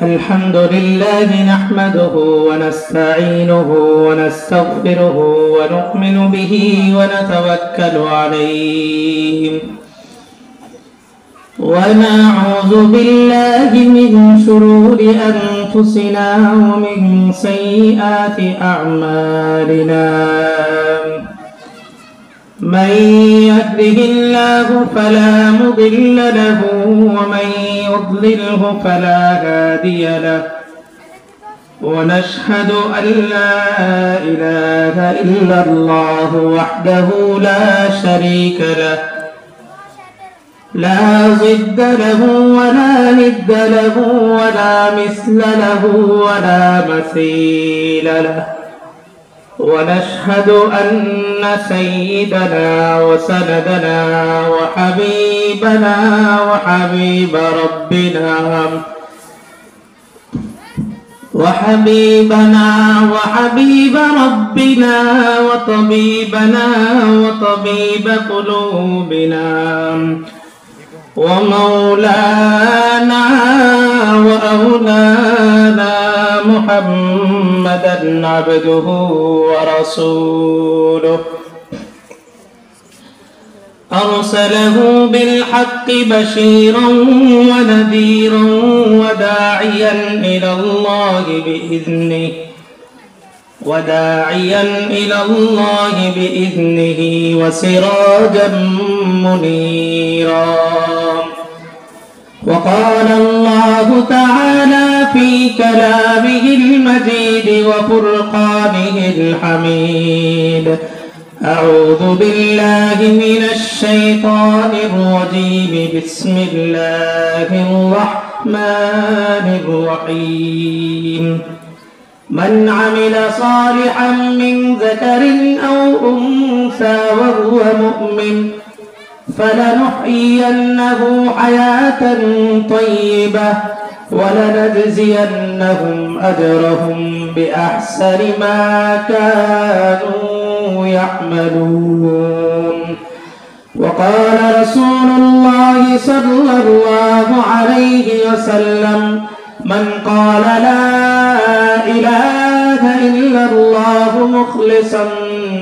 الحمد لله نحمده ونستعينه ونستغفره ونؤمن به ونتوكل عليه ونعوذ بالله من شرور أنفسنا ومن سيئات أعمالنا من يهده الله فلا مضل له ومن يضلله فلا هادي له ونشهد أن لا إله إلا الله وحده لا شريك له لا ضد له ولا ند له ولا مثل له ولا مثيل له ونشهد أن سيدنا وسندنا وحبيبنا وحبيب ربنا وطبيبنا وطبيب قلوبنا ومولانا وأولانا محمدا عبده ورسوله أرسله بالحق بشيرا ونذيرا وداعيا إلى الله بإذنه وسراجا منيرا وقال الله تعالى في كلامه المجيد وفرقانه الحميد أعوذ بالله من الشيطان الرجيم بسم الله الرحمن الرحيم من عمل صالحا من ذكر أو أنثى وهو مؤمن فلنحيينه حياة طيبة ولنجزينهم أجرهم بأحسن ما كانوا يعملون وقال رسول الله صلى الله عليه وسلم من قال لا إله إلا الله مخلصا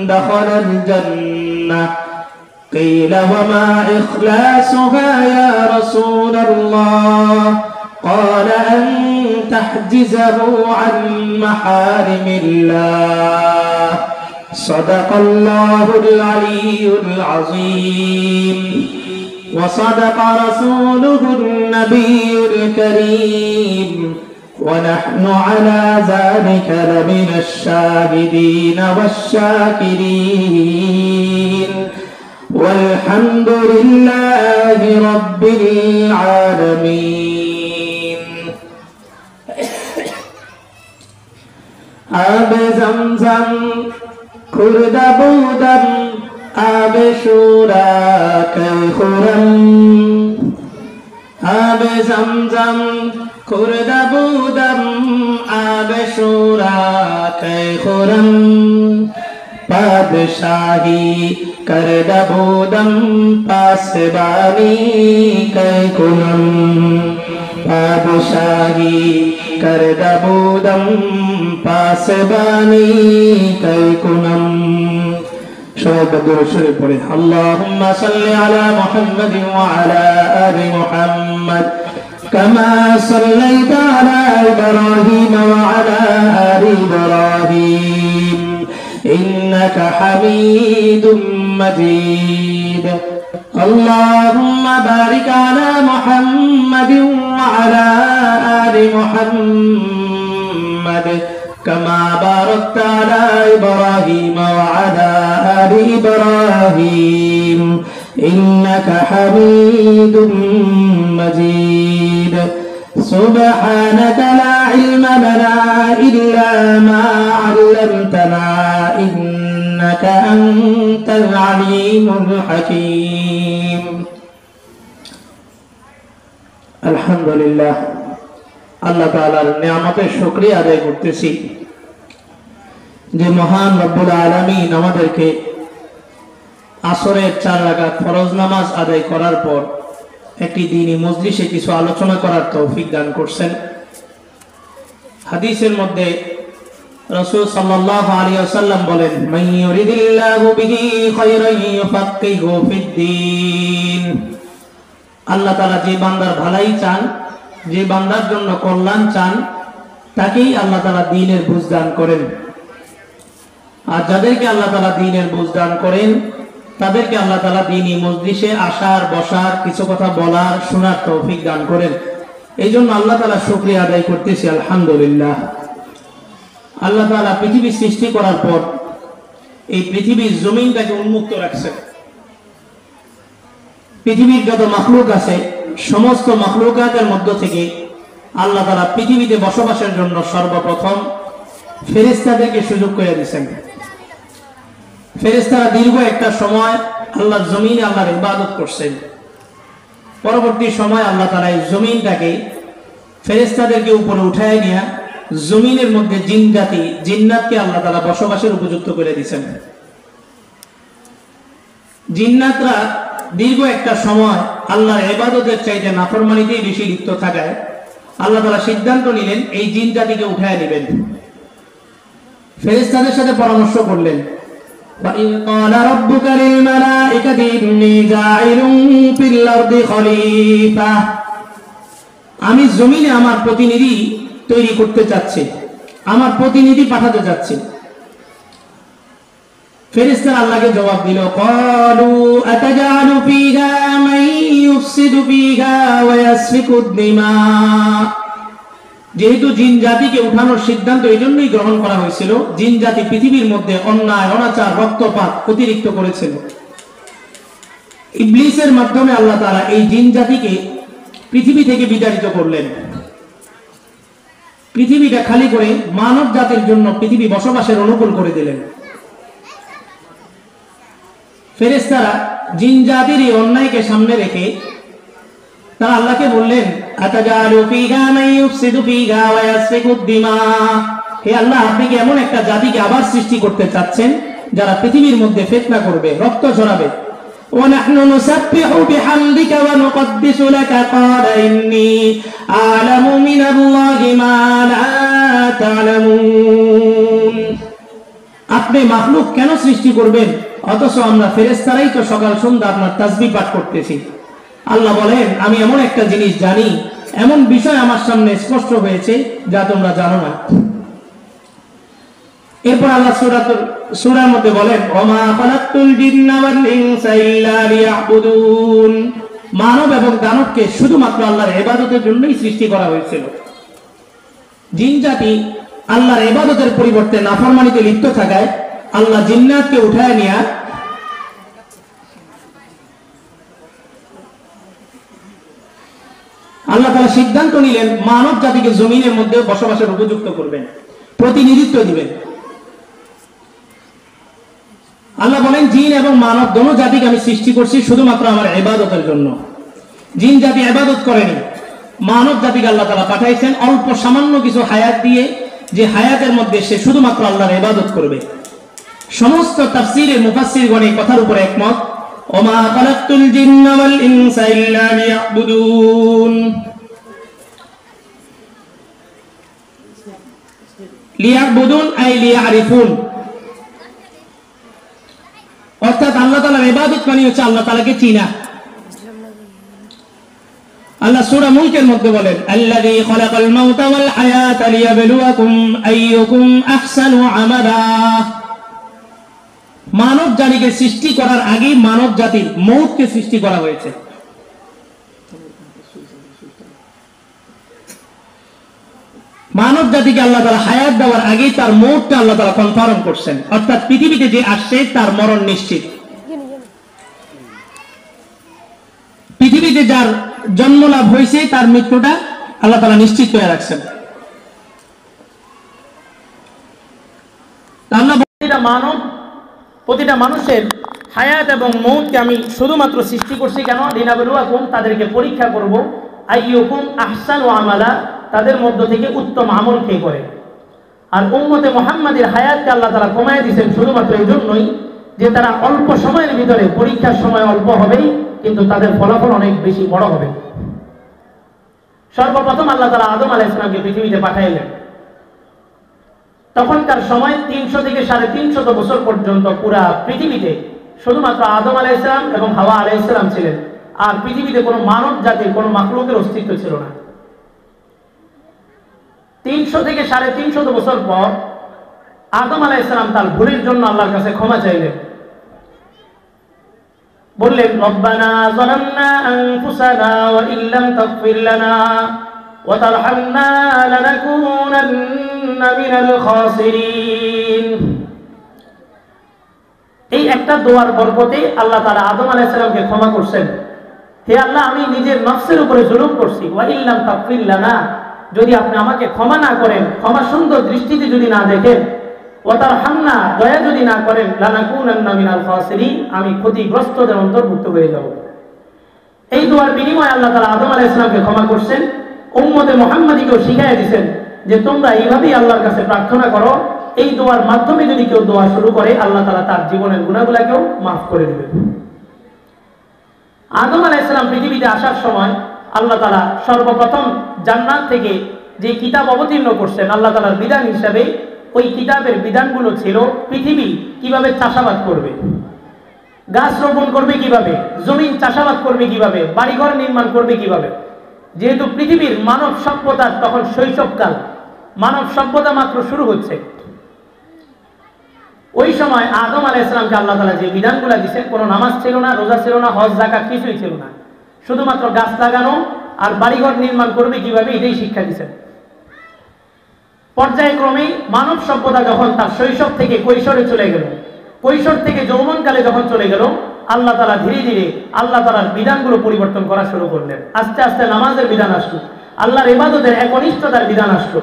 دخل الجنة قيل وما إخلاصها يا رسول الله قال أن تحجزه عن محارم الله صدق الله العلي العظيم وصدق رسوله النبي الكريم ونحن على ذلك لمن الشاهدين والشاكرين والحمد لله رب العالمين آب زمزم خرد بودم آب شورا کی خورم آب زمزم خرد بودم آب شورا کی خورم پادشاہی کرد بودم پاسبانی کی کنم پادشاہی کرد بودم پاسبانی کی کنم شهد الدرسول پڑھیں اللهم صل على محمد وعلى آل محمد كما صليت على إبراهيم وعلى آل إبراهيم إنك حميد مجيد اللهم بارك على محمد وعلى آل محمد كما باركت على إبراهيم وعلى آل إبراهيم إنك حميد مجيد سبحانك لا علم لنا إلا ما علمتنا إنك أنت العليم الحكيم الحمد لله আল্লাহ তাআলার নিয়ামতের শুকরিয়া আদায় করতেছি যে মহান রব্বুল আলামিন আমাদেরকে আসরের 4 রাকাত ফরজ নামাজ আদায় করার পর একটি দ্বীনি মজলিসে কিছু আলোচনা করার তৌফিক দান করছেন। হাদিসের মধ্যে রাসূল সাল্লাল্লাহু আলাইহি ওয়াসাল্লাম বলেন, মান ইউরিদিল্লাহু বিহি খায়রান ইউফাক্কিহু ফিদ্দীন। আল্লাহ তাআলা যে বান্দার ভালাই চান, যে বান্দার জন্য কল্যাণ চান, তাকেই আল্লাহ তাআলা দ্বীনের বুঝ দান করেন। আর যাদেরকে আল্লাহ তাআলা দ্বীনের বুঝ দান করেন, তাদেরকে আল্লাহ তাআলা দ্বীনি মজলিসে আসার, বসার, কিছু কথা বলার, শোনার তৌফিক দান করেন। এই জন্য আল্লাহ তাআলা শুকরিয়া আদায় করতেছি, আলহামদুলিল্লাহ। আল্লাহ তাআলা পৃথিবী সৃষ্টি করার পর এই পৃথিবীর জমিনটাকে উন্মুক্ত রাখছেন। পৃথিবীর যত মাখলুক আছে, সমস্ত মাখলুকাতের মধ্য থেকে আল্লাহ তাআলা পৃথিবীতে বসবাসের জন্য সর্বপ্রথম ফেরেশতাদেরকে সুযোগ করে দিয়েছেন। ফেরেশতারা দীর্ঘ একটা সময় আল্লাহর জমিনে আল্লাহর ইবাদত করছেন। পরবর্তী সময় আল্লাহ তাআলা এই জমিনটাকে ফেরেশতাদেরকে উপরে উঠায় নিয়ে জমিনের মধ্যে জিন জাতি, জিন্নাতকে আল্লাহ তাআলা বসবাসের উপযুক্ত করে দিয়েছেন। জিন্নাতরা দীর্ঘ একটা সময় আল্লাহর ইবাদতের চাইতে নাফরমানিতেই বেশি লিপ্ত থাকায় আল্লাহ তাআলা সিদ্ধান্ত নিলেন এই জিন জাতিকে উঠায় নেবেন। ফেরেশতাদের সাথে পরামর্শ করলেন, وَإِذْ قَالَ رَبُّكَ لِلْمَلَائِكَةِ إِنِّي جَاعِلٌ فِي الْأَرْضِ خَلِيفَةً। আমি জমিনে আমার প্রতিনিধি তৈরি করতে চাচ্ছি, আমার প্রতিনিধি পাঠাতে চাচ্ছি। ফেরেশতারা আল্লাহকে জবাব দিল, قَالُوا أَتَجْعَلُ فِيهَا مَن يُفْسِدُ فِيهَا وَيَسْفِكُ الدِّمَاءَ। যেহেতু জিন জাতিকে উঠানোর সিদ্ধান্ত এই জন্যই গ্রহণ করা হয়েছিল, জিন জাতি পৃথিবীর মধ্যে অন্যায়, অনাচার, রক্তপাত অতিরিক্ত করেছিল। ইবলিসের মাধ্যমে আল্লাহ তাআলা এই জিন জাতিকে পৃথিবী থেকে বিতাড়িত করলেন। পৃথিবীটা খালি করে মানব জাতির জন্য পৃথিবী বসবাসের অনুকূল করে দিলেন। ফেরেশতারা জিন জাতির এই অন্যায়কে সামনে রেখে তারা আল্লাহকে বললেন, আতাজালু ফিহা মান ইউফসিদু ফিহা ওয়া ইয়াসফিকু দিমা। হে আল্লাহ, আপনি কি এমন একটা জাতিকে আবার সৃষ্টি করতে চাচ্ছেন যারা পৃথিবীর মধ্যে ফিতনা করবে, রক্ত ঝরাবে? ওয়া নাহনু নুসাব্বিহু বিহামদিকা ওয়া নুকদ্দিসু লাকা ক্বালা ইন্নী আ'লামু মিনাল্লাহি মা লা তা'লামুন। আপনি মাখলুক কেন সৃষ্টি করবেন, অথচ আমরা ফেরেশতারাই তো সকাল সন্ধ্যা আপনার তাসবিহ পাঠ করতেছি। আল্লাহ বলেন, আমি এমন একটা জিনিস জানি, এমন বিষয় আমার সামনে স্পষ্ট হয়েছে যা তোমরা জানো না। এরপর আল্লাহ সূরার মধ্যে বলেন, ওমা খালাকতুল জিন্না ওয়াল ইনসা ইল্লা লিয়াবুদুন। মানব এবং দানবকে শুধুমাত্র আল্লাহর ইবাদতের জন্যই সৃষ্টি করা হয়েছিল। জিন জাতি আল্লাহর ইবাদতের পরিবর্তে নাফরমানিতে লিপ্ত থাকায় আল্লাহ জিন্নাতকে উঠায় নিয়ে আল্লাহ তাআলা সিদ্ধান্ত নিলেন মানব জাতিকে জমিনের মধ্যে বসবাসের উপযুক্ত করবেন, প্রতিনিধিত্ব দিবেন। আল্লাহ বলেন, জিন এবং মানব দোনো জাতিকে আমি সৃষ্টি করছি শুধুমাত্র আমার ইবাদতের জন্য। জিন জাতি ইবাদত করেনি, মানব জাতিকে আল্লাহ তাআলা পাঠাইছেন অল্প সামান্য কিছু হায়াত দিয়ে, যে হায়াতের মধ্যে সে শুধুমাত্র আল্লাহর ইবাদত করবে। সমস্ত তাফসীরের মুফাসসিরগণ এই কথার উপর একমত, ওমা খালাকতুল জিন্না ওয়াল ইনসা ইল্লা লিয়াবুদুন। লিয়াবুদুন আই লিয়ারিফুন, অর্থাৎ আল্লাহ তাআলার ইবাদত মানে হচ্ছে আল্লাহ তাআলাকে চিনা। আল্লাহ সূরা মুলকের মধ্যে বলেন, আল্লাযী খালাকাল মাউতা ওয়াল হায়াতা লিয়াবলুয়াকুম আইয়ুকুম আহসানু আমালা। মানব জাতিকে সৃষ্টি করার আগে মানব জাতির মৌতকে সৃষ্টি করা হয়েছে। মানব জাতিকে আল্লাহ তাআলা হায়াত দেওয়ার আগে তার মৌতটা আল্লাহ তাআলা কনফার্ম করছেন, অর্থাৎ পৃথিবীতে যে আসছে তার মরণ নিশ্চিত। পৃথিবীতে যার জন্ম লাভ হয়েছে তার মৃত্যুটা আল্লাহ তাআলা নিশ্চিত করে রাখছেন। আল্লাহ প্রতিটা মানুষের হায়াত এবং মৌতকে আমি শুধুমাত্র সৃষ্টি করছি কেন? লিনাবলুয়াকুম, তাদেরকে পরীক্ষা করব। আইয়ুকুম আহসানু আমালা, তাদের মধ্য থেকে উত্তম আমল কে করে। আর উম্মতে মুহাম্মাদের হায়াতকে আল্লাহ তাআলা কমায় দিয়েছেন শুধুমাত্র এই জন্যই যে তারা অল্প সময়ের ভিতরে, পরীক্ষার সময় অল্প হবেই কিন্তু তাদের ফলাফল অনেক বেশি বড় হবে। সর্বপ্রথম আল্লাহ তাআলা আদম আলাইহিস সালামকে পৃথিবীতে পাঠাইলেন। তখনকার সময় 300 থেকে 350 বছর পর্যন্ত পুরা পৃথিবীতে শুধুমাত্র আদম আলাইহিস সালাম এবং হাওয়া আলাইহিস সালাম ছিলেন, আর পৃথিবীতে কোনো মানব জাতির কোনো মাখলুকের অস্তিত্ব ছিল না। 300 থেকে 350 বছর পর আদম আলাইহিস সালাম তার ভুলের জন্য আল্লাহর কাছে ক্ষমা চাইলেন। বললেন, রব্বানা যালামনা আনফুসানা ওয়া ইল্লাম তাগফির লানা ওয়া তারহামনা লানাকুনান্না মিনাল খাসিরিন। এই একটা দোয়ার বরকতে আল্লাহ তাআলা আদম আলাইহিস সালামকে ক্ষমা করছেন। হে আল্লাহ, আমি নিজের নফসের উপরে জুলুম করছি, ওয়া ইল্লাম তাগফির লানা, যদি আপনি আমাকে ক্ষমা না করেন, ক্ষমা সুন্দর দৃষ্টিতে যদি না দেখেন, ওয়া তারহামনা, দয়া যদি না করেন, লানাকুনান্না মিনাল খাসিরিন, আমি ক্ষতিগ্রস্তদের অন্তর্ভুক্ত হয়ে যাব। এই দোয়ার বিনিময়ে আল্লাহ তাআলা আদম আলাইহিস সালামকে ক্ষমা করছেন। উম্মতে মুহাম্মাদীকেও শিখিয়ে দিয়েছেন যে তোমরা এইভাবেই আল্লাহর কাছে প্রার্থনা করো। এই দোয়ার মাধ্যমে যদি কেউ দোয়া শুরু করে, আল্লাহ তাআলা তার জীবনের গুনাহগুলোকেও মাফ করে দিবেন। আদম আলাইহিস সালাম পৃথিবীতে আসার সময় আল্লাহ তাআলা সর্বপ্রথম জান্নাত থেকে যে কিতাব অবতীর্ণ করছেন আল্লাহ তাআলার বিধান হিসাবে, ওই কিতাবের বিধানগুলো ছিল পৃথিবী কিভাবে চাষাবাদ করবে, গাছ রোপণ করবে কিভাবে, জমিন চাষাবাদ করবে কিভাবে, বাড়িঘর নির্মাণ করবে কিভাবে। যেহেতু পৃথিবীর মানব সভ্যতার তখন শৈশবকাল, মানব সভ্যতা মাত্র শুরু হচ্ছে, ওই সময় আদম আলাইহিস সালামকে আল্লাহ তাআলা যে বিধানগুলো দিয়েছেন, কোনো নামাজ ছিল না, রোজা ছিল না, হজ যাকাত কিছুই ছিল না, শুধুমাত্র গাছ লাগানো আর বাড়িঘর নির্মাণ করবে কিভাবে, এটাই শিক্ষা দিয়েছেন। পর্যায়ক্রমে মানব সভ্যতা যখন তার শৈশব থেকে কৈশোরে চলে গেল, কৈশোর থেকে যৌবনকালে যখন চলে গেল, আল্লাহ তাআলা ধীরে ধীরে আল্লাহ তাআলার বিধানগুলো পরিবর্তন করা শুরু করলেন। আস্তে আস্তে নামাজের বিধান আসলো, আল্লাহর ইবাদতের একনিষ্ঠতার বিধান আসলো।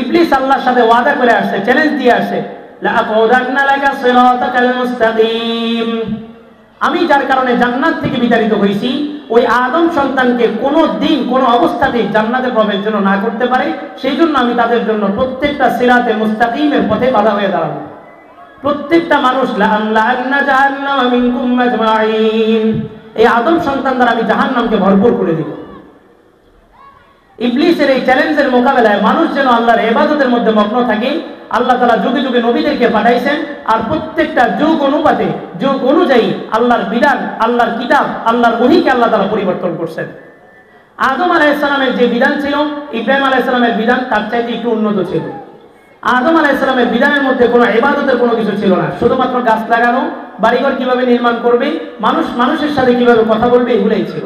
ইবলিস আল্লাহর সাথে ওয়াদা করে আসছে, চ্যালেঞ্জ দিয়ে আসে, লাআকুদান্না লাকা সিরাতাকাল মুস্তাকিম, আমি যার কারণে জান্নাত থেকে বিতাড়িত হয়েছি, ওই আদম সন্তানকে কোনো দিন কোনো অবস্থাতেই জান্নাতে প্রবেশ যেন না করতে পারে, সেই জন্য আমি তাদের জন্য প্রত্যেকটা সিরাতে মুস্তাকিমের পথে বাধা হয়ে দাঁড়াবো। প্রত্যেকটা মানুষ লাআমলাআন্না জাহান্নামা মিনকুম আজমাইন, এই আদম সন্তান দ্বারা আমি জাহান্নামকে ভরপুর করে দিব। ইবলিসের এই চ্যালেঞ্জের মোকাবেলায় মানুষ যেন আল্লাহর ইবাদতের মধ্যে মগ্ন থাকে, আল্লাহ তাআলা যুগে যুগে নবীদেরকে পাঠাইছেন, আর প্রত্যেকটা যুগ অনুপাতে, যুগ অনুযায়ী আল্লাহর বিধান, আল্লাহর কিতাব, আল্লাহর ওহীকে আল্লাহ তাআলা পরিবর্তন করছেন। আদম আলাইহিস সালামের যে বিধান ছিল, ইব্রাহিম আলাইহিস সালামের বিধান তার চাইতে একটু উন্নত ছিল। আদম আলাইহিস সালামের বিধানের মধ্যে কোনো ইবাদতের কোনো কিছু ছিল না, শুধুমাত্র গাছ লাগানো, বাড়িঘর কিভাবে নির্মাণ করবে, মানুষের সাথে কিভাবে কথা বলবে, এগুলাই ছিল।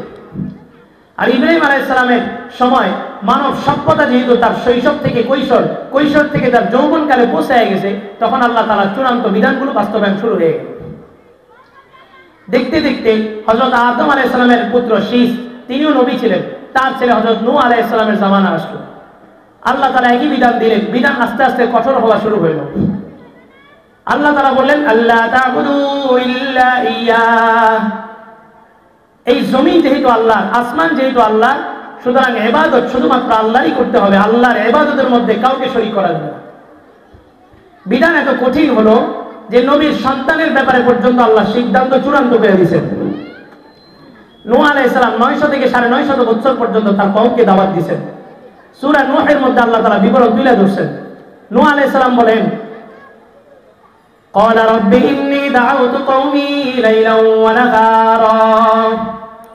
আর ইব্রাহিম আলাইহিস সালামের সময় মানব সভ্যতা যেহেতু তার শৈশব থেকে কৈশোর, কৈশোর থেকে তার যৌবনকালে পৌঁছায় গেছে, তখন আল্লাহ তাআলা চূড়ান্ত বিধানগুলো বাস্তবায়ন শুরু হয়ে গেল। দেখতে দেখতে হযরত আদম আলাইহিস সালামের পুত্র শীস, তিনিও নবী ছিলেন, তার ছেলে হযরত নূহ আলাইহিস সালামের জামানা আসলো। আল্লাহ তাআলা একই বিধান দিলেন, বিধান আস্তে আস্তে কঠোর হওয়া শুরু হলো। আল্লাহ তাআলা বললেন, আল্লাহ তা'বুদু ইল্লা ইয়্যাহ, এই জমিন যেহেতু আল্লাহ, আসমান যেহেতু আল্লাহ, সুতরাং ইবাদত শুধুমাত্র আল্লাহরই করতে হবে, আল্লাহর ইবাদতের মধ্যে কাউকে শরীক করা যাবে না। বিধান এত কঠিন হলো যে নবীর সন্তানের ব্যাপারে পর্যন্ত আল্লাহ সিদ্ধান্ত চূড়ান্ত করে দিয়েছেন। নূহ আলাইহিস সালাম 900 থেকে 950 বছর পর্যন্ত তার কওমকে দাওয়াত দিয়েছেন। সূরা নূহের মধ্যে আল্লাহ তাআলা বিবরণ তুলে ধরছেন। নূহ আলাইহিস সালাম বলেন, ক্বালা রাব্বি ইন্নী দাআউতু কওমি লাইলান ওয়া নাহারা।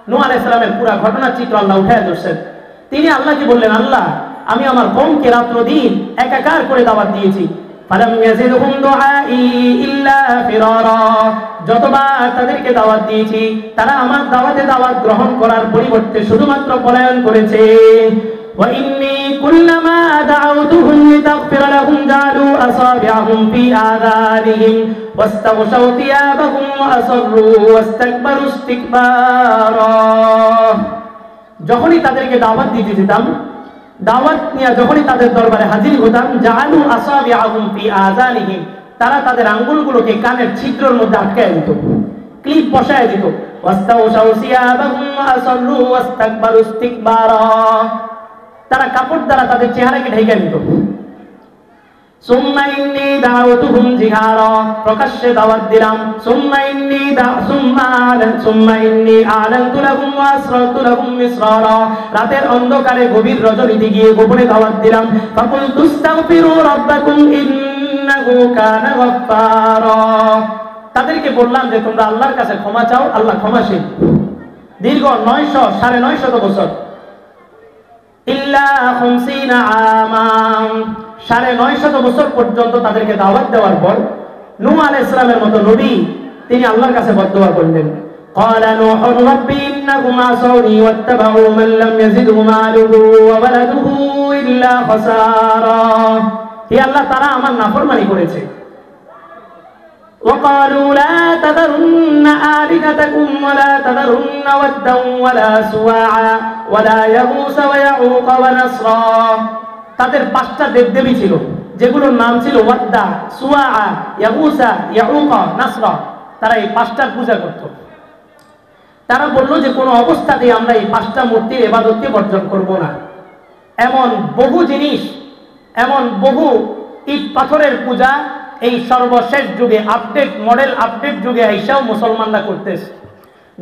নূহ আলাইহিস সালামের পুরো ঘটনার চিত্র আল্লাহ উঠায় ধরছেন। তিনি আল্লাহকে বললেন, আল্লাহ, আমি আমার কওমকে রাত্র দিন একাকার করে দাওয়াত দিয়েছি, ফালাম ইয়াজিদহুম দুআই ইল্লা ফিরারা, যতবার তাদেরকে দাওয়াত দিয়েছি তারা আমার দাওয়াত গ্রহণ করার পরিবর্তে শুধুমাত্র পলায়ন করেছে। ওয়া ইন্নী কুল্লামা দাআউতুহুম লিতাগফিরা লাহুম জাআলু আসাবিআহুম ফি আযানিহিম ওয়াস্তাগশাউ থিয়াবাহুম ওয়া আসররু ওয়াস্তাকবারু ইস্তিকবারা। যখনই তাদেরকে দাওয়াত দিতে যেতাম, দাওয়াত নিয়ে যখনই তাদের দরবারে হাজির হতাম, জাআলু আসাবিআহুম ফি আযানিহিম, তারা তাদের আঙ্গুলগুলোকে কানের ছিদ্রের মধ্যে আটকায় দিত, ক্লিপ বসায় দিত। ওয়াস্তাগশাউ থিয়াবাহুম ওয়া আসররু ওয়াস্তাকবারু ইস্তিকবারা, তারা কাপড় দ্বারা তাদের চেহারাকে ঢেকে নিত। সুম্মা ইন্নী দাউতুহুম জিহারা, প্রকাশ্যে দাওয়াত দিলাম। সুম্মা ইন্নী আ'লানতু লাহুম ওয়া আসরারতু লাহুম ইসরারা, রাতের অন্ধকারে গভীর রজনীতে গিয়ে গোপনে দাওয়াত দিলাম। ফাকুলতু ইস্তাগফিরু রাব্বাকুম ইন্নাহু কানা গাফফারা, তাদেরকে বললাম যে তোমরা আল্লাহর কাছে ক্ষমা চাও, আল্লাহ ক্ষমাশীল। দীর্ঘ 900 বছর, ইল্লা 50 আমা, 950 বছর পর্যন্ত তাদেরকে দাওয়াত দেওয়ার পর নূহ আলাইহিস সালামের মতো নবী তিনি আল্লাহর কাছে বদদুয়া করলেন। قال نوح رب إنهم عصوني واتبعوا من لم يزده ماله وولده إلا خسارا, হে আল্লাহ তারা আমার নাফরমানি করেছে। وقالوا لا تذرن آلهتكم ولا تذرن ودا ولا سواعا ولا يغوث ويعوق ونسرا, তাদের 5টা দেবদেবী ছিল যেগুলোর নাম ছিল ওয়াদ্দা, সুওয়া, ইয়াগুসা, ইয়াউকা, নাসরা। তারা এই 5টার পূজা করত। তারা বলল যে কোনো অবস্থাতেই আমরা এই 5টা মূর্তির ইবাদতকে বর্জন করব না। এমন বহু জিনিস, এমন বহু ইট পাথরের পূজা এই সর্বশেষ যুগে মডেল আপডেট যুগে আইসাও মুসলমানরা করতেছে।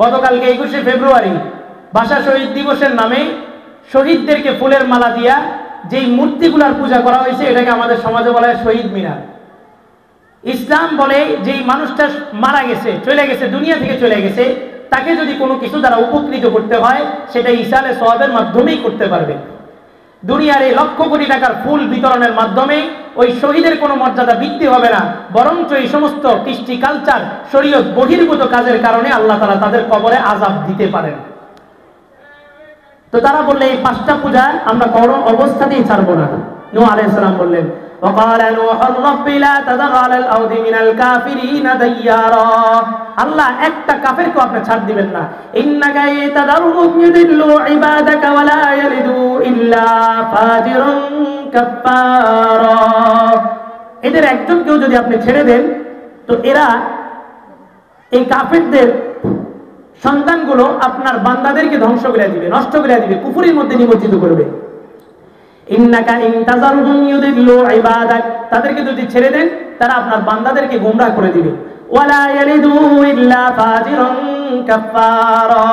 গতকালকে 21শে ফেব্রুয়ারি ভাষা শহীদ দিবসের নামে শহীদদেরকে ফুলের মালা দিয়া যেই মূর্তিগুলার পূজা করা হয়েছে এটাকে আমাদের সমাজে বলা হয় শহীদ মিনার। ইসলাম বলে যেই মানুষটা মারা গেছে, চলে গেছে, দুনিয়া থেকে চলে গেছে, তাকে যদি কোনো কিছু দ্বারা উপকৃত করতে হয় সেটা ইসালে সওয়াবের মাধ্যমেই করতে পারবে। দুনিয়ার এই লক্ষ কোটি টাকার ফুল বিতরণের মাধ্যমে ওই শহীদের কোনো মর্যাদা বৃদ্ধি হবে না, বরঞ্চ এই সমস্ত কৃষ্টি কালচার শরীয়ত বহির্ভূত কাজের কারণে আল্লাহ তাআলা তাদের কবরে আযাব দিতে পারেন। তো তারা বললে এই 5টা পূজা আমরা কোনো অবস্থাতেই ছাড়বো না। নূহ আলাইহিস সালাম বললেন وقال نوح رب لا تذر على الأرض من الكافرين ديارا, আল্লাহ একটা কাফেরকে আপনি ছাড় দিবেন না। ইন্নাকা ইয়াতাদারুহুম ইউদিল্লু ইবাদাকা ওয়া লা ইয়ালিদু ইল্লা ফাজিরুন কাফফারা, এদের একজনকেও যদি আপনি ছেড়ে দেন তো এরা এই কাফেরদের সন্তানগুলো আপনার বান্দাদেরকে ধ্বংস করে দিবে, নষ্ট করে দিবে, কুফরের মধ্যে নিমজ্জিত করবে। ইন্নাকা ইন তাযারহুম ইউদিল্লু ইবাদাক, তাদেরকে যদি ছেড়ে দেন তারা আপনার বান্দাদেরকে গোমরাহ করে দিবে। ওয়ালা ইয়ালিদু ইল্লা ফাজিরুন কাফফারা,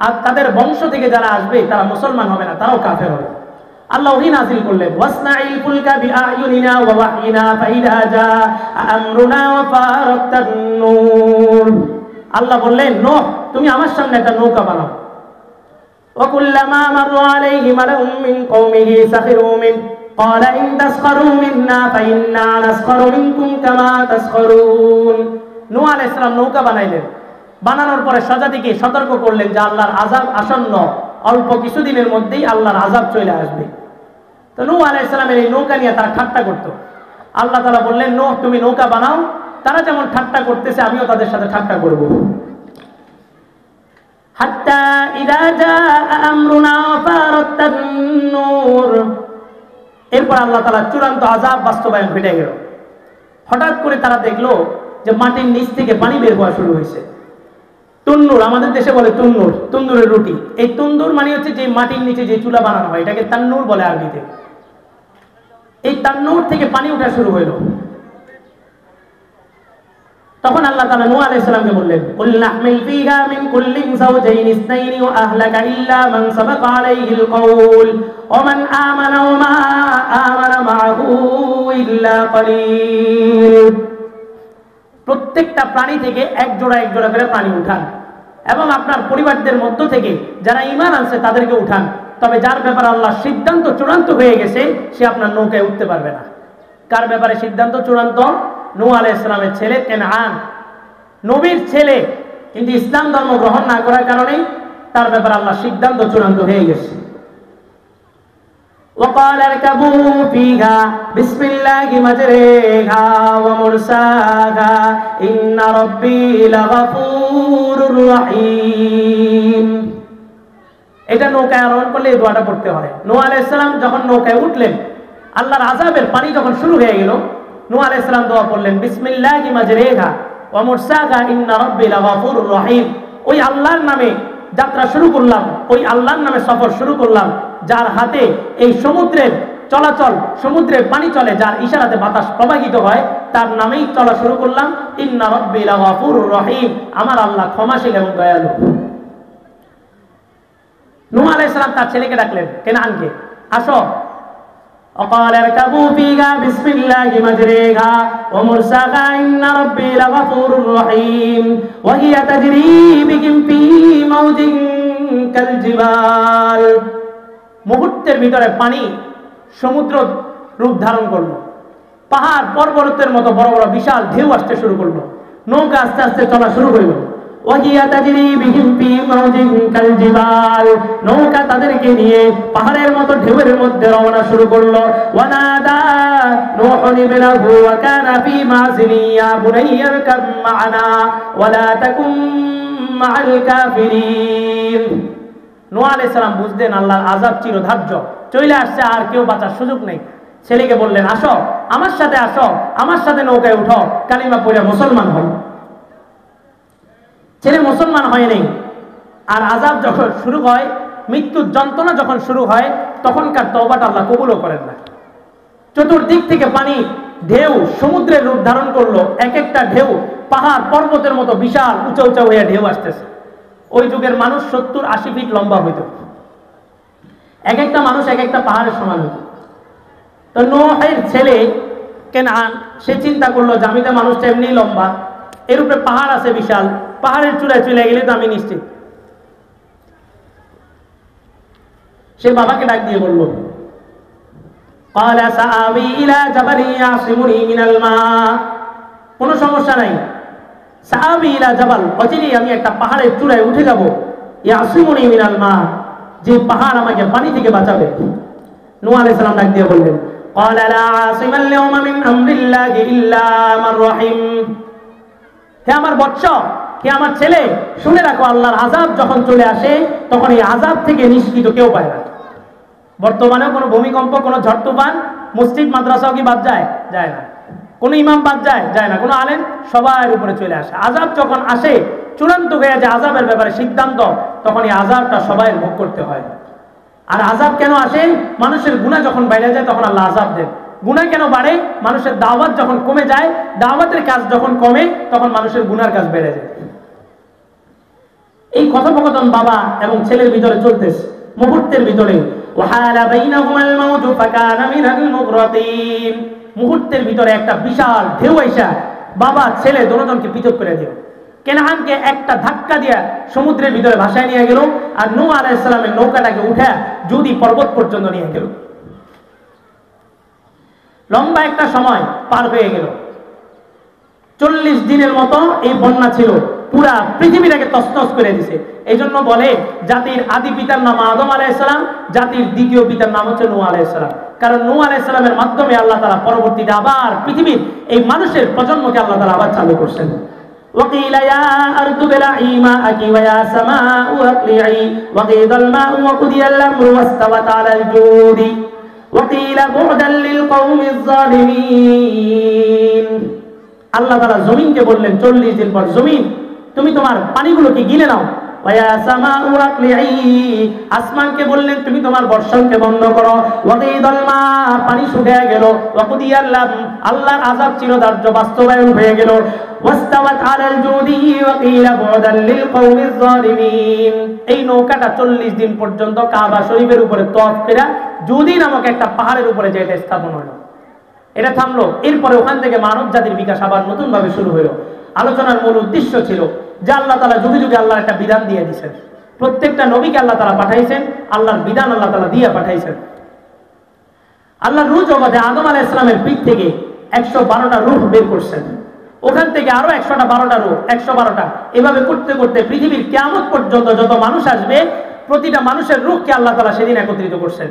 আর তাদের বংশ থেকে যারা আসবে তারা মুসলমান হবে না, তারাও কাফের হবে। আল্লাহ ওহী নাযিল করলেন ওয়াসনাইল ফুলকা বিআয়ুনিনা ওয়া ওয়াহয়িনা ফাইদা জাআ আমরুনা ওয়া ফারাতান নূর, আল্লাহ বললেন নূহ তুমি আমার সামনে একটা নৌকা বানাও। وكلما مر عليه ملأ من قومه سخروا منه قال إن تسخروا منا فإنا نسخر منكم كما تسخرون, নূহ আলাইহিস সালাম নৌকা বানাইলেন। বানানোর পরে স্বজাতিকে সতর্ক করলেন যে আল্লাহর আযাব আসন্ন, অল্প কিছুদিনের মধ্যেই আল্লাহর আযাব চলে আসবে। তো নূহ আলাইহিস সালামের এই নৌকা নিয়ে তারা ঠাট্টা করত। আল্লাহ তাআলা বললেন নূহ তুমি নৌকা বানাও, তারা যেমন ঠাট্টা করতেছে আমিও তাদের সাথে ঠাট্টা করব। হাত্তা ইযা জাআ আমরুনা ফারাতান নূর, এরপর আল্লাহ তাআলা চূড়ান্ত আযাব বাস্তবায়ন ঘটে গেল। হঠাৎ করে তারা দেখলো যে মাটির নিচ থেকে পানি বের হওয়া শুরু হয়েছে। তন্নুর, আমাদের দেশে বলে তন্নুর, তন্দুরের রুটি। এই তন্দুর মানে হচ্ছে যে মাটির নিচে যে চুলা বানানো হয় এটাকে তান্নুর বলে আরবিতে। এই তান্নুর থেকে পানি ওঠা শুরু হলো। তখন আল্লাহ তাআলা নূহ আলাইহিস সালামকে বললেন কুল নাহমিল ফীহা মিন কুল্লিন যাওজাইনি ইসনাইনি ওয়া আহলাকা ইল্লা মান সাবাকা আলাইহিল কওল ওয়া মান আমানা ওয়া মা আমানা মাআহু ইল্লা কলিল, প্রত্যেকটা প্রাণী থেকে এক জোড়া করে প্রাণী উঠান এবং আপনার পরিবারদের মধ্য থেকে যারা ঈমান আনছে তাদেরকে উঠান, তবে যার ব্যাপারে আল্লাহ সিদ্ধান্ত চূড়ান্ত হয়ে গেছে সে আপনার নৌকায় উঠতে পারবে না। কার ব্যাপারে সিদ্ধান্ত চূড়ান্ত? নূহ আলাইহিস সালামের ছেলে কেনআন, নবীর ছেলে, কিন্তু ইসলাম ধর্ম গ্রহণ না করার কারণে তার ব্যাপারে আল্লাহ সিদ্ধান্ত চূড়ান্ত হয়ে গেছে। وقال اركبوا فيها بسم الله مجريها ومرساها إن ربي لغفور رحيم, এটা নৌকায় আরোহণ করলে এই দোয়াটা পড়তে হয়। নূহ আলাইহিস সালাম যখন নৌকায় উঠলেন, আল্লাহর আযাবের পানি যখন শুরু হয়ে গেল, নূহ আলাইহিস সালাম দোয়া করলেন বিসমিল্লাহি মাজরিহা ওয়া মুরসাহা ইন্না রাব্বি লাগাফুরুর রহিম, ওই আল্লাহর নামে যাত্রা শুরু করলাম, ওই আল্লাহর নামে সফর শুরু করলাম যার হাতে এই সমুদ্রের চলাচল, সমুদ্রে পানি চলে, যার ইশারাতে বাতাস প্রবাহিত হয়, তার নামেই চলা শুরু করলাম। ইন্না রাব্বি লাগাফুরুর রহিম, আমার আল্লাহ ক্ষমাশীল এবং দয়ালু। নূহ আলাইহিস সালাম তার ছেলেকে ডাকলেন, কেনানকে, আসো। وقال اركبوا فيها بسم الله مجريها ومرساها إن ربي لغفور رحيم وهي تجري بهم في موج كالجبال। মুহূর্তের ভিতরে পানি সমুদ্র রূপ ধারণ করলো, পাহাড় পর্বতের মতো বড় বড় বিশাল ঢেউ আসতে শুরু করলো, নৌকা আস্তে আস্তে চলা শুরু হইল। ওয়াহিয়া তাজরি বিহিম ফি মাউজিন কালজিবাল, নৌকা তাদেরকে নিয়ে পাহাড়ের মতো ঢেউয়ের মধ্যে রওনা শুরু করলো। ওয়ানাদা নূহুন ইবনাহু ওয়া কানা ফি মাযিলি ইয়া বুনাইয়া ইরকাব মা'ানা ওয়া লা তাকুম মা'আল কাফিরিন। নূহ আলাইহিস সালাম বুঝলেন আল্লাহর আযাব চিরধার্য, চলে আসছে, আর কেউ বাঁচার সুযোগ নেই। ছেলেকে বললেন, আসো, আমার সাথে আসো, আমার সাথে নৌকায় উঠো, কালিমা পড়ে মুসলমান হও। ছেলে মুসলমান হয় নাই। আর আযাব যখন শুরু হয়, মৃত্যুর যন্ত্রণা যখন শুরু হয়, তখনকার তওবাটা আল্লাহ কবুলও করেন না। চতুর্দিক থেকে পানি ঢেউ সমুদ্রের রূপ ধারণ করলো, এক একটা ঢেউ পাহাড় পর্বতের মতো বিশাল উঁচা উঁচা হয়ে ঢেউ আসতেছে। ওই যুগের মানুষ 70-80 ফিট লম্বা হইত, এক একটা মানুষ এক একটা পাহাড়ের সমান হইত। তো নূহের ছেলে কেনান সে চিন্তা করলো যে আমি তো মানুষটা এমনি লম্বা, এর উপরে পাহাড় আছে বিশাল, পাহাড়ের চূড়ায় চলে গেলে তো আমি নিশ্চিত। সে বাবাকে ডাক দিয়ে বলল, কোনো সমস্যা নাই, সাআবি ইলা জাবাল, অচিরেই আমি একটা পাহাড়ের চূড়ায় উঠে যাব, ইয়াসিমুনি মিনাল মা, যে পাহাড় আমাকে পানি থেকে বাঁচাবে। নূহ আলাইহিস সালাম ডাক দিয়ে বললেন, ক্বালা লা আসিমাল ইয়াওমা মিন আমরিল্লাহি ইল্লা মান রহিম। হে আমার বৎস, হে আমার ছেলে, শুনে রাখো, আল্লাহর আযাব যখন চলে আসে তখন এই আযাব থেকে নিষ্কৃত কেউ পায় না। বর্তমানেও কোনো ভূমিকম্প, কোনো ঝড় তুফান মসজিদ মাদ্রাসাও কি বাদ যায়? যায় না। কোনো ইমাম বাদ যায়? যায় না। কোনো আলেম, সবার উপরে চলে আসে। আযাব যখন আসে, চূড়ান্ত হয়ে যায় আযাবের ব্যাপারে সিদ্ধান্ত, তখন এই আযাবটা সবাই ভোগ করতে হয়। আর আযাব কেন আসে? মানুষের গুনাহ যখন বাইরে যায় তখন আল্লাহ আযাব দেন। গুনাহ কেন বাড়ে? মানুষের দাওয়াত যখন কমে যায়, দাওয়াতের কাজ যখন কমে, তখন মানুষের গুনার কাজ বেড়ে যায়। এই কথোপকথন বাবা এবং ছেলের ভিতরে চলতেছে। মুহূর্তের ভিতরে ওয়াহালা বাইনাহুমাল মাউজু ফাকানা মিনাল মুগরাতিন, মুহূর্তের ভিতরে একটা বিশাল ঢেউ আইসা বাবা ছেলে দুজনকে পৃথক করে দিল। কেনানকে একটা ধাক্কা দিয়া সমুদ্রের ভিতরে ভাসায় নিয়ে গেল, আর নূহ আলাইহিস সালামের নৌকাটাকে উঠে যদি পর্বত পর্যন্ত নিয়ে গেল। লম্বা একটা সময় পার হয়ে গেল। 40 দিনের মতো এই বন্যা ছিল, পুরা পৃথিবীটাকে তছনছ করে দিছে। এই জন্য বলে জাতির আদি পিতার নাম আদম আলাইহিস সালাম, জাতির দ্বিতীয় পিতার নাম হচ্ছে নূহ আলাইহিস সালাম। কারণ নূহ আলাইহিস সালামের মাধ্যমে আল্লাহ তাআলা পরবর্তীতে আবার পৃথিবীর এই মানুষের প্রজন্মকে আল্লাহ তাআলা আবার চালু করছেন। وقيل يا أرض ابلعي ماءك ويا سماء أقلعي وغيض الماء وقضي الأمر واستوت على الجود وقيل بعدا للقوم الظالمين। আল্লাহ তাআলা জমিনকে বললেন 40 দিন পর, জমিন তুমি তোমার পানিগুলোকে গিলে নাও। ওয়া সামাউ আকলিই, আসমানকে বললেন তুমি তোমার বর্ষণকে বন্ধ করো। ওয়াকিদাল মা, পানি শুকিয়ে গেল। ওয়াকুদিয়াল্লাহ, আল্লাহর আযাব চিরধার্য বাস্তবায়ন হয়ে গেল। ওয়াস্তাওয়াত আলাল জুদি ওয়াকিলা বুদাল লিল কওমিজ জালিমিন। এই নৌকাটা 40 দিন পর্যন্ত কাবা শরীফের উপরে তওয়াফ করে জুদি নামক একটা পাহাড়ের উপরে যেটা স্থাপন হলো, এটা থামলো। এরপরে ওখান থেকে মানব জাতির বিকাশ আবার নতুন ভাবে শুরু হলো। আলোচনার মূল উদ্দেশ্য ছিল যে আল্লাহ তাআলা যুগে যুগে আল্লাহর একটা বিধান দিয়ে দিয়েছেন। প্রত্যেকটা নবীকে আল্লাহ তাআলা পাঠাইছেন, আল্লাহর বিধান আল্লাহ তাআলা দিয়ে পাঠাইছেন। আল্লাহ রূহ জগতে আদম আলাইহিস সালামের পিঠ থেকে 112টা রূহ বের করছেন, ওখান থেকে আরো 112টা রূহ, 112টা, এভাবে করতে করতে পৃথিবীর কিয়ামত পর্যন্ত যত মানুষ আসবে প্রতিটা মানুষের রূহকে আল্লাহ তাআলা সেদিন একত্রিত করছেন।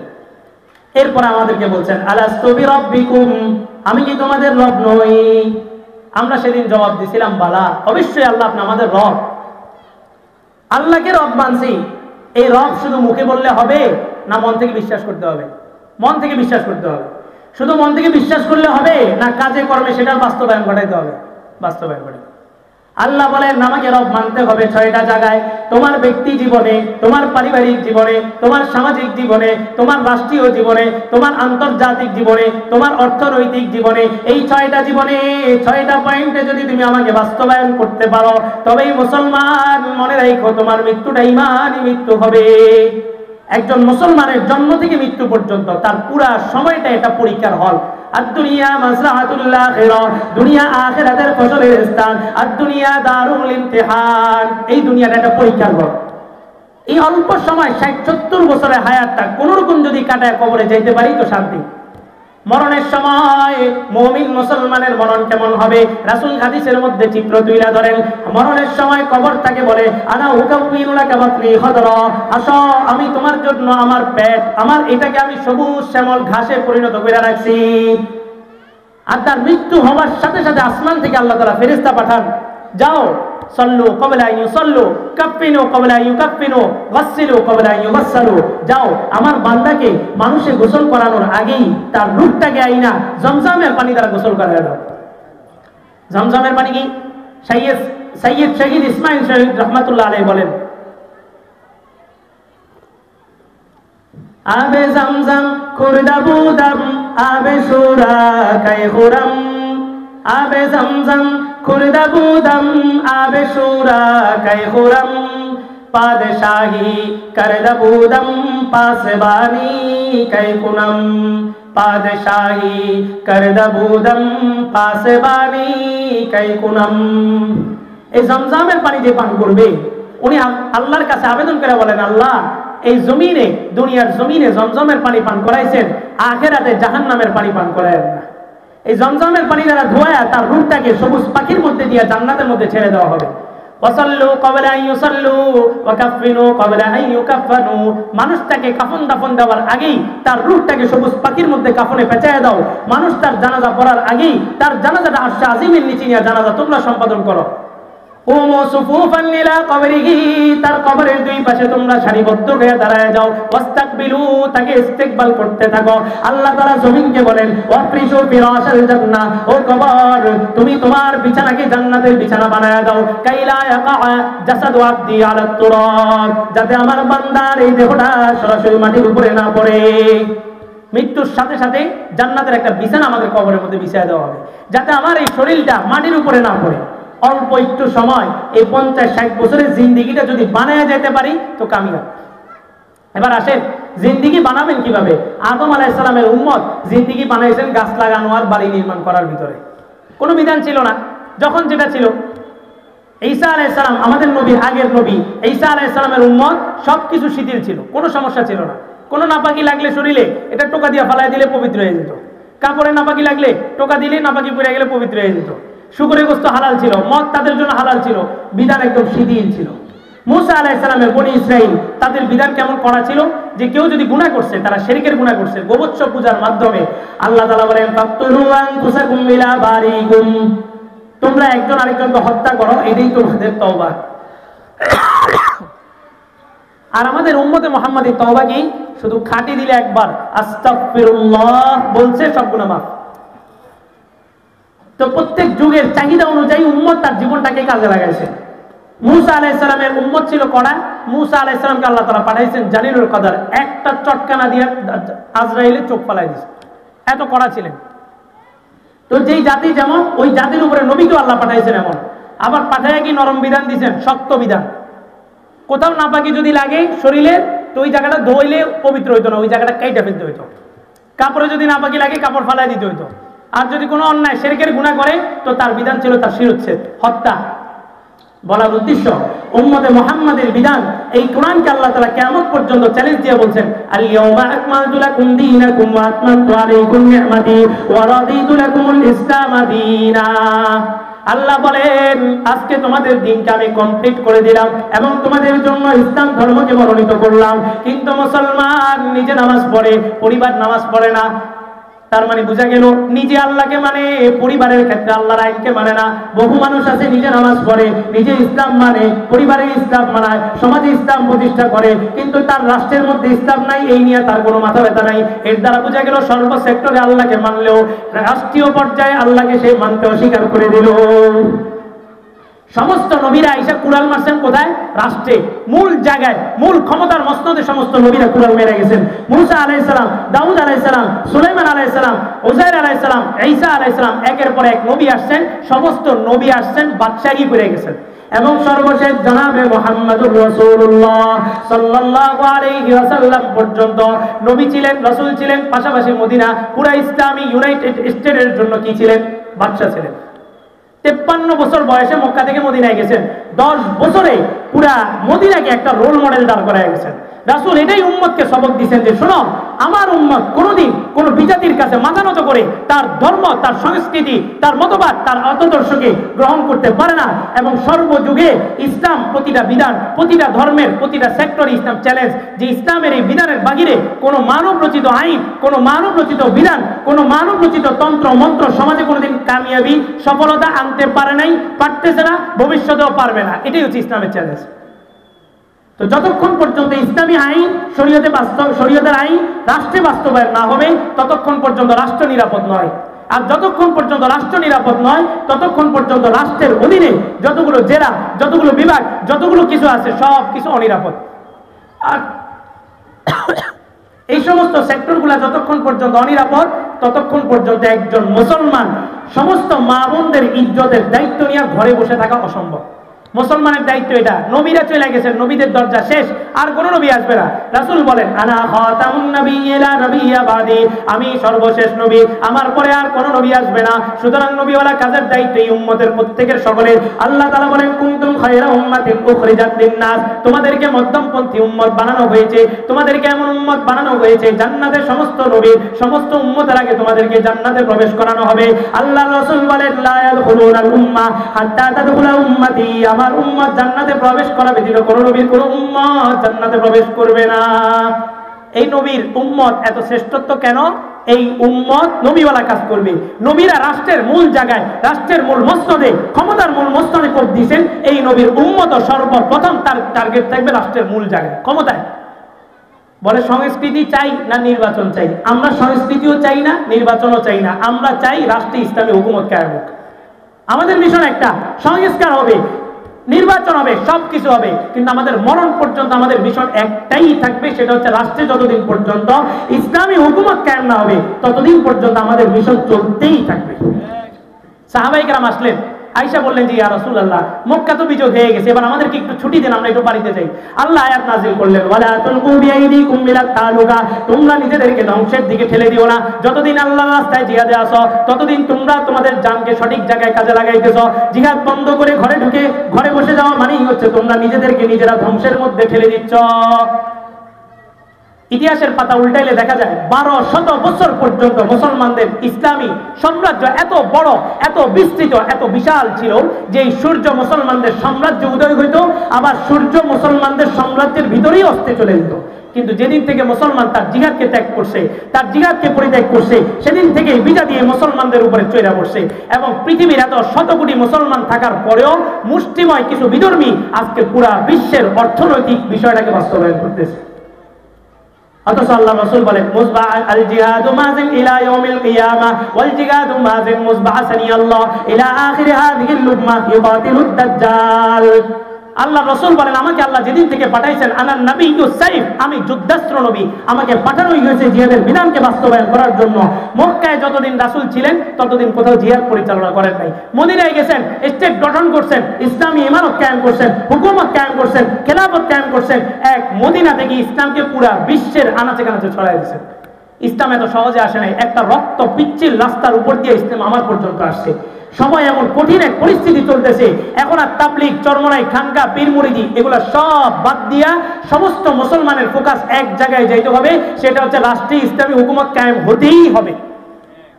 এরপর আমাদেরকে বলছেন আলাস্তু বিরাব্বিকুম, আমি কি তোমাদের রব নই? আমরা সেদিন জবাব দিয়েছিলাম বালা, অবশ্যই আল্লাহ আপনি আমাদের রব। আল্লাহকে রব মানছি, এই রব শুধু মুখে বললে হবে না মন থেকে বিশ্বাস করতে হবে? মন থেকে বিশ্বাস করতে হবে। শুধু মন থেকে বিশ্বাস করলে হবে না কাজে কর্মে সেটার বাস্তবায়ন ঘটাইতে হবে? বাস্তবায়ন ঘটাইতে। আল্লাহ বলেন আমাকে রব মানতে হবে 6টা জায়গায়। তোমার ব্যক্তি জীবনে, তোমার পারিবারিক জীবনে, তোমার সামাজিক জীবনে, তোমার রাষ্ট্রীয় জীবনে, তোমার আন্তর্জাতিক জীবনে, তোমার অর্থনৈতিক জীবনে, এই 6টা জীবনে 6টা পয়েন্টে যদি তুমি আমাকে বাস্তবায়ন করতে পারো, তবেই মুসলমান মনে রাখো তোমার মৃত্যুটা ঈমানি মৃত্যু হবে। একজন মুসলমানের জন্ম থেকে মৃত্যু পর্যন্ত তার পুরা সময়টা এটা পরীক্ষার হল। আদ-দুনিয়া মাযরাআতুল আখিরা, দুনিয়া আখিরাতের ফসলের স্থান। আদ-দুনিয়া দারুল ইমতিহান, এই দুনিয়াটা একটা পরীক্ষার ঘর। এই অল্প সময় 60-70 বছরের হায়াতটা কোন রকম যদি কাটায় কবরে যাইতে পারি তো শান্তি। মরণের সময় মুমিন মুসলমানের মরণ কেমন হবে? রাসূল হাদিসের মধ্যে চিত্র তুলে ধরেন। মরণের সময় কবর তাকে বলে আনা উকাফিনু লাকা বাতনি খাদরা, আসো আমি তোমার জন্য আমার পেট, আমার এটাকে আমি সবুজ শ্যামল ঘাসে পরিণত করে রাখছি। আর তার মৃত্যু হওয়ার সাথে সাথে আসমান থেকে আল্লাহ তাআলা ফেরেশতা পাঠান, যাও সল্লু ক্বাবলা আন ইউসাল্লু, কাফিনু ক্বাবলা আন ইউকাফিনু, গাসসিলু ক্বাবলা আন ইউগাসসালু। যাও আমার বান্দাকে মানুষে গোসল করানোর আগেই তার রূহটাকে আইনা জমজমের পানি দ্বারা গোসল করায় দাও। জমজমের পানি কি? সৈয়দ শহীদ ইসমাইল শহীদ রাহমাতুল্লাহ আলাইহি বলেন, আবে জমজম খুরদা বুদম, আবে শুরা কাই খুরম, আবে জমজম খুরদা বুদম, আবে শুরা কাই খুরম, পাদশাহী করদা বুদম, পাসবানি কাই কুনম, পাদশাহী করদা বুদম, পাসবানি কাই কুনম। এই জমজমের পানি যে পান করবে উনি আল্লাহর কাছে আবেদন করে বলেন, আল্লাহ এই জমিনে, দুনিয়ার জমিনে জমজমের পানি পান করাইছেন, আখিরাতে জাহান্নামের পানি পান করায়েন না। এই জমজমের পানি দ্বারা ধোয়া তার রূহটাকে সবুজ পাখির মধ্যে দিয়ে জান্নাতের মধ্যে ছেড়ে দেওয়া হবে। ওয়াসাল্লু ক্বাবলা আন ইউসাল্লু ওয়া কাফিনু ক্বাবলা আন ইউকাফানু, মানুষটাকে কাফন দাফন দেওয়ার আগেই তার রূহটাকে সবুজ পাখির মধ্যে কাফনে পেঁচায় দাও। মানুষ তার জানাজা পড়ার আগেই তার জানাজাটা আরশে আজিমের নিচে নিয়ে জানাজা তোমরা সম্পাদন করো। কুমু সুফুফান ইলা কবরিহি, তার কবরের দুই পাশে তোমরা সারিবদ্ধ হয়ে দাঁড়ায় যাও। ওয়াস্তাকবিলু, তাকে ইস্তেকবাল করতে থাকো। আল্লাহ তাআলা জমিনকে বলেন, ওয়াফরিশু ফিরাশাল জান্নাহ, ও কবর তুমি তোমার বিছানাকে জান্নাতের বিছানা বানায় দাও। কাইলা ইয়াকা জাসাদু আবদি আলা তুরাব, যাতে আমার বান্দার এই দেহটা সরাসরি মাটির উপরে না পড়ে। মৃত্যুর সাথে সাথে জান্নাতের একটা বিছানা আমাদের কবরের মধ্যে বিছায় দেওয়া হবে, যাতে আমার এই শরীরটা মাটির উপরে না পড়ে। অল্প একটু সময়, এই 50-60 বছরের জিন্দিগিটা যদি বানায় যেতে পারি তো কামিয়াব। এবার আসেন জিন্দিগি বানাবেন কিভাবে? আদম আলাইহিস সালামের উম্মত জিন্দিগি বানাইছেন গাছ লাগানো আর বাড়ি নির্মাণ করার ভিতরে, কোনো বিধান ছিল না। যখন যেটা ছিল, ঈসা আলাইহিস সালাম আমাদের নবী, আগের নবী ঈসা আলাইহিস সালামের উম্মত সবকিছু শিথিল ছিল, কোনো সমস্যা ছিল না। কোনো নাপাকি লাগলে শরীরে এটা টোকা দিয়ে ফালায় দিলে পবিত্র হয়ে যেত। কাপড়ে নাপাকি লাগলে টোকা দিলে নাপাকি পড়ে গেলে পবিত্র হয়ে যেত। শুকরের গোশত হালাল ছিল, মদ তাদের জন্য হালাল ছিল, বিধান একদম শিথিল ছিল। মুসা আলাইহিস সালামের বনি ইসরাইল তাদের বিধান কেমন করা ছিল যে কেউ যদি গুনাহ করছে, তারা শিরকের গুনাহ করছে গোবৎস পূজার মাধ্যমে, আল্লাহ তাআলা বলেন ফাকতুলু আনফুসাকুম ইলা বারিকুম, তোমরা একজন আরেকজনকে হত্যা করো, এটাই তোমাদের তওবা। আর আমাদের উম্মতে মুহাম্মাদি তওবা কি? শুধু খাঁটি দিলে একবার আস্তাগফিরুল্লাহ বলছে সব গুনাহ মাফ। তো প্রত্যেক যুগের চাহিদা অনুযায়ী উম্মত তার জীবনটাকে কাজে লাগাইছে। মুসা আলাইহিস সালামের উম্মত ছিল কড়া, মুসা আলাইহিস সালামকে আল্লাহ তাআলা পাঠাইছেন জালিলুল কদর, একটা চটকানা দিয়ে আজরাইলের চোখ ফালাই দিয়েছে, এত কড়া ছিলেন। তো যেই জাতি যেমন, ওই জাতির উপরে নবীকেও আল্লাহ পাঠাইছেন এমন। আবার পাঠাইয়া কি নরম বিধান দিয়েছেন, শক্ত বিধান। কোথাও নাপাকি যদি লাগে শরীরে তো ওই জায়গাটা ধুইলে পবিত্র হইতো না, ওই জায়গাটা কাইটা ফেলতে হইতো। কাপড়ে যদি নাপাকি লাগে কাপড় ফালাই দিতে হইতো। আর যদি কোনো অন্যায় শিরকের গুনাহ করে তো তার বিধান ছিল তার শিরোচ্ছেদ, হত্যা। বলার উদ্দেশ্য উম্মতে মুহাম্মাদের বিধান, এই কোরআনকে আল্লাহ তাআলা কিয়ামত পর্যন্ত চ্যালেঞ্জ দিয়ে বলছেন, আল ইয়াউমা আকমালতু লাকুম দীনাকুম ওয়া আতমামতু আলাইকুম নি'মাতি ওয়া রাদিতু লাকুমুল ইসলাম দীনা। আল্লাহ বলেন আজকে তোমাদের দিনকে আমি কমপ্লিট করে দিলাম এবং তোমাদের জন্য ইসলাম ধর্মকে মনোনীত করলাম। কিন্তু মুসলমান নিজে নামাজ পড়ে, পরিবার নামাজ পড়ে না। তার মানে বোঝা গেল নিজে আল্লাহকে মানে, পরিবারের ক্ষেত্রে আল্লাহর আইনকে মানে না। বহু মানুষ আছে নিজে নামাজ পড়ে, নিজে ইসলাম মানে, পরিবারে ইসলাম মানায়, সমাজে ইসলাম প্রতিষ্ঠা করে, কিন্তু তার রাষ্ট্রের মধ্যে ইসলাম নাই, এই নিয়ে তার কোনো মাথা ব্যথা নাই। এর দ্বারা বোঝা গেল সর্ব সেক্টরে আল্লাহকে মানলেও রাষ্ট্রীয় পর্যায়ে আল্লাহকে সে মানতে অস্বীকার করে দিল। সমস্ত নবীরা আইসা কুড়াল মারছেন কোথায়? রাষ্ট্রে, মূল জায়গায়, মূল ক্ষমতার মসনদে সমস্ত নবীরা কুড়াল মেরে গেছেন। মুসা আলাইহিস সালাম, দাউদ আলাইহিস সালাম, সুলাইমান আলাইহিস সালাম, উযাইর আলাইহিস সালাম, ঈসা আলাইহিস সালাম, একের পর এক নবী আসছেন। সমস্ত নবী আসছেন, বাদশাহী করে গেছেন। এবং সর্বশেষ জনাবে মুহাম্মদুর রাসূলুল্লাহ সাল্লাল্লাহু আলাইহি ওয়াসাল্লাম পর্যন্ত নবী ছিলেন, রাসূল ছিলেন, পাশাপাশি মদিনা পুরা ইসলামী ইউনাইটেড স্টেটের জন্য কি ছিলেন? বাদশা ছিলেন। 53 বছর বয়সে মক্কা থেকে মদিনায় গেছেন। 10 বছরে পুরা মদিনাকে একটা রোল মডেল দাঁড় করায় গেছেন। রাসূল এটাই উম্মতকে সবক দিয়েছেন যে শোনো, আমার উম্মত কোনোদিন কোনো বিজাতির কাছে মাথা নত করে তার ধর্ম, তার সংস্কৃতি, তার মতবাদ, তার আদর্শকে গ্রহণ করতে পারে না। এবং সর্বযুগে ইসলাম প্রতিটা বিধান, প্রতিটা ধর্মের প্রতিটা সেক্টরে ইসলাম চ্যালেঞ্জ যে ইসলামের এই বিধানের বাহিরে কোনো মানব রচিত আইন, কোনো মানব রচিত বিধান, কোনো মানব রচিত তন্ত্র মন্ত্র সমাজে কোনোদিন কামিয়াবি সফলতা আনতে পারে নাই, পারতেছে না, ভবিষ্যতেও পারবে না। এটাই হচ্ছে ইসলামের চ্যালেঞ্জ। তো যতক্ষণ পর্যন্ত ইসলামী আইন শরীয়তের আইন রাষ্ট্রে বাস্তবায়ন না হবে ততক্ষণ পর্যন্ত রাষ্ট্র নিরাপদ নয়। আর যতক্ষণ পর্যন্ত রাষ্ট্র নিরাপদ নয় ততক্ষণ পর্যন্ত রাষ্ট্রের অধীনে যতগুলো জেলা, যতগুলো বিভাগ, যতগুলো কিছু আছে সব কিছু অনিরাপদ। আর এই সমস্ত সেক্টরগুলো যতক্ষণ পর্যন্ত অনিরাপদ ততক্ষণ পর্যন্ত একজন মুসলমান সমস্ত মা বোনদের ইজ্জতের দায়িত্ব নিয়ে ঘরে বসে থাকা অসম্ভব। মুসলমানের দায়িত্ব এটা। নবীরা চলে গেছেন, নবীদের দরজা শেষ, আর কোন নবী আসবে না। রাসূল বলেন আনা খাতামুন নাবিয়্যিন লা নাবিয়্যা বাদি, আমি সর্বশেষ নবী, আমার পরে আর কোন নবী আসবে না। সুতরাং নবীওয়ালা কাজের দায়িত্ব এই উম্মতের প্রত্যেকের সকলের। আল্লাহ তাআলা বলেন কুনতুম খায়রা উম্মাতিন উখরিজাত লিন-নাস, তোমাদেরকে মধ্যমপন্থী উম্মত বানানো হয়েছে, তোমাদেরকে এমন উম্মত বানানো হয়েছে জান্নাতের সমস্ত নবী, সমস্ত উম্মতের আগে তোমাদেরকে জান্নাতে প্রবেশ করানো হবে। আল্লাহর রাসূল বলেন লা ইয়াদখুলুনাল উম্মাহ হাত্তা তাদখুলা উম্মতি, আমার উম্মত জান্নাতে প্রবেশ করা ব্যতীত কোন নবীর কোন উম্মত জান্নাতে প্রবেশ করবে না। এই নবীর উম্মত এত শ্রেষ্ঠত্ব কেন? এই উম্মত নবীওয়ালা কাজ করবে। নবীরা রাষ্ট্রের মূল জায়গায়, রাষ্ট্রের মূল মসনদে, ক্ষমতার মূল মসনদে পদ দিয়েছেন। এই নবীর উম্মত সর্বপ্রথম তার টার্গেট থাকবে রাষ্ট্রের মূল জায়গায়, ক্ষমতায়। বলে সংস্কৃতি চাই না নির্বাচন চাই? আমরা সংস্কৃতিও চাই না, নির্বাচনও চাই না। আমরা চাই রাষ্ট্রে ইসলামী হুকুমত কায়েম হোক। আমাদের মিশন একটা, সংস্কার হবে, নির্বাচন হবে, সবকিছু হবে, কিন্তু আমাদের মরণ পর্যন্ত আমাদের মিশন একটাই থাকবে, সেটা হচ্ছে রাষ্ট্রে যতদিন পর্যন্ত ইসলামী হুকুমত কায়েম না হবে ততদিন পর্যন্ত আমাদের মিশন চলতেই থাকবে। সাহাবায়ে কেরাম আসলেন, আয়েশা বললেন যে ইয়া রাসূলুল্লাহ, মক্কা তো বিজয় হয়ে গেছে, এবার আমাদেরকে একটু ছুটি দেন, আমরা একটু বাড়িতে যাই। আল্লাহ আয়াত নাযিল করলেন ওয়ালা তুলকু বিআইদিকুম ইলাত তালুকা, তোমরা নিজেদেরকে ধ্বংসের দিকে ঠেলে দিও না। যতদিন আল্লাহর রাস্তায় জিহাদে আসো ততদিন তোমরা তোমাদের জানকে সঠিক জায়গায় কাজে লাগাইতেছো। জিহাদ বন্ধ করে ঘরে ঢুকে ঘরে বসে যাওয়া মানেই হচ্ছে তোমরা নিজেদেরকে নিজেরা ধ্বংসের মধ্যে ঠেলে দিচ্ছ। ইতিহাসের পাতা উল্টাইলে দেখা যায় 1200 বছর পর্যন্ত মুসলমানদের ইসলামী সাম্রাজ্য এত বড়, এত বিস্তৃত, এত বিশাল ছিল যে এই সূর্য মুসলমানদের সাম্রাজ্য উদয় হইত, আবার সূর্য মুসলমানদের সাম্রাজ্যের ভিতরেই অস্তে চলে যেত। কিন্তু যেদিন থেকে মুসলমান তার জিহাদকে ত্যাগ করছে, তার জিহাদকে পরিত্যাগ করছে, সেদিন থেকে বিজা দিয়ে মুসলমানদের উপরে চড়া পড়ছে। এবং পৃথিবীর এত শত কোটি মুসলমান থাকার পরেও মুষ্টিময় কিছু বিধর্মী আজকে পুরা বিশ্বের অর্থনৈতিক বিষয়টাকে বাস্তবায়ন করতেছে। অথচ আল্লাহ রাসূল বলেন মুসবা আল জিহাদু মাযিন ইলা ইয়াউমিল কিয়ামা ওয়াল জিহাদু মাযিন মুসবাহাসানি আল্লাহ ইলা আখির হাযিহিল লুকমা ইউকাতিলুদ দাজ্জাল। আল্লাহ রাসূল বলেন আমাকে আল্লাহ যেদিন থেকে পাঠাইছেন আনান নাবিয়্যুস সাইফ, আমি যুদ্ধাস্ত্র নবী, আমাকে পাঠানোই হয়েছে জিহাদের বিধানকে বাস্তবায়ন করার জন্য। মক্কায় যতদিন রাসূল ছিলেন ততদিন কোথাও জিহাদ পরিচালনা করেন নাই। মদিনায় গেছেন, স্টেট গঠন করছেন, ইসলামী ইমারত কায়েম করছেন, হুকুমত কায়েম করছেন, খেলাফত কায়েম করছেন। এক মদিনা থেকে ইসলামকে পুরা বিশ্বের আনাচে কানাচে ছড়ায় দিয়েছেন। ইসলাম এত সহজে আসে নাই, একটা রক্ত পিচ্ছিল রাস্তার উপর দিয়ে ইসলাম আমার পর্যন্ত আসছে। সময় এমন কঠিন এক পরিস্থিতি চলতেছে, এখন আর তাবলীগ, চরমনাই, খানকা, পীর মুরিদি এগুলা সব বাদ দিয়া সমস্ত মুসলমানের ফোকাস এক জায়গায় যাইতে হবে, সেটা হচ্ছে রাষ্ট্রীয় ইসলামী হুকুমত কায়েম হতেই হবে।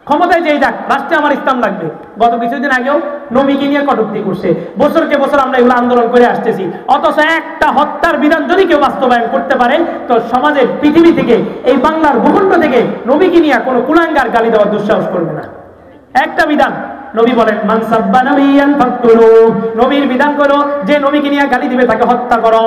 ক্ষমতায় যেই যাক, রাষ্ট্রে আমার ইসলাম লাগবে। গত কিছুদিন আগেও নবীকে নিয়ে কটূক্তি করছে, বছরকে বছর আমরা এগুলো আন্দোলন করে আসতেছি। অথচ একটা হত্যার বিধান যদি কেউ বাস্তবায়ন করতে পারে তো সমাজের পৃথিবী থেকে, এই বাংলার ভূখণ্ড থেকে নবীকে নিয়ে কোনো কুলাঙ্গার গালি দেওয়ার দুঃসাহস করবে না। একটা বিধান, নবী বলেন মান সাব্বা নাবিয়ান ফাকতুলু, নবীর বিধান করো যে নবীকে নিয়ে গালি দিবে তাকে হত্যা করো।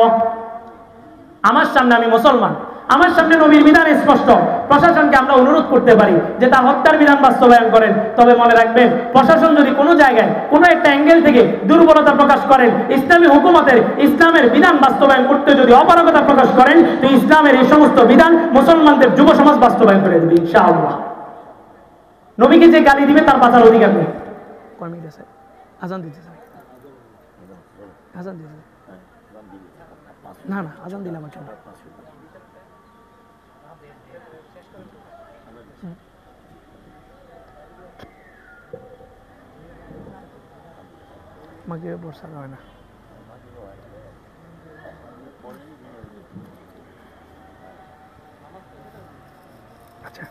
আমার সামনে আমি মুসলমান, আমার সামনে নবীর বিধান স্পষ্ট, প্রশাসনকে আমরা অনুরোধ করতে পারি যে তার হত্যার বিধান বাস্তবায়ন করেন। তবে মনে রাখবেন, প্রশাসন যদি কোনো জায়গায় কোনো একটা অ্যাঙ্গেল থেকে দুর্বলতা প্রকাশ করেন, ইসলামী হুকুমতের ইসলামের বিধান বাস্তবায়ন করতে যদি অপারগতা প্রকাশ করেন, তো ইসলামের এই সমস্ত বিধান মুসলমানদের যুব সমাজ বাস্তবায়ন করে দেবে ইনশাআল্লাহ। নবীকে যে গালি দিবে তার বাঁচার অধিকার নেই। আজান দিতে আজান দিতে না না আজান দিলাম আমাকে বর্ষা হয় না। আচ্ছা